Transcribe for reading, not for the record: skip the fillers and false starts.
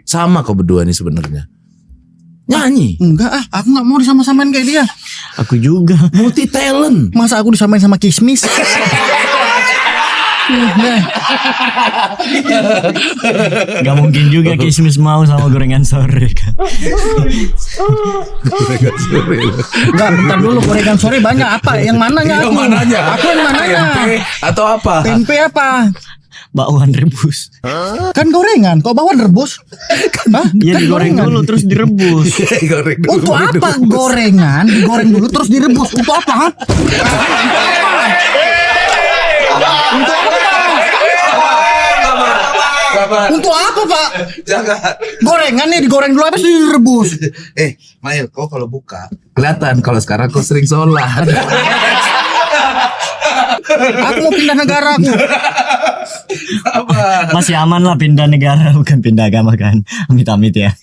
Sama kau berdua nih sebenarnya. Nyanyi. Enggak aku nggak mau disama-samain kayak dia. Aku juga. Multi talent. Masa aku disamain sama Kismis? Gak mungkin juga Kismis mau sama gorengan sore kan. Enggak, bentar dulu, gorengan sore banyak apa? Yang mananya aku? Yang mananya? Aku yang mananya? Tempe atau apa? Tempe apa? Bakwan rebus. Kan gorengan, kok bawa rebus? Hah? Ya Kan digoreng gorengan. dulu terus direbus. Goreng dulu, Untuk goreng apa dulu. gorengan digoreng dulu terus direbus? Untuk apa? Ha? Untuk apa? Sabar. Untuk apa Pak? Jangan. Gorengan nih digoreng dulu habis direbus. Mail, kau kalau buka kelihatan kalau sekarang kau sering sholat. Aku mau pindah negara aku. Apa? Masih aman lah pindah negara bukan pindah agama kan. Amit-amit ya.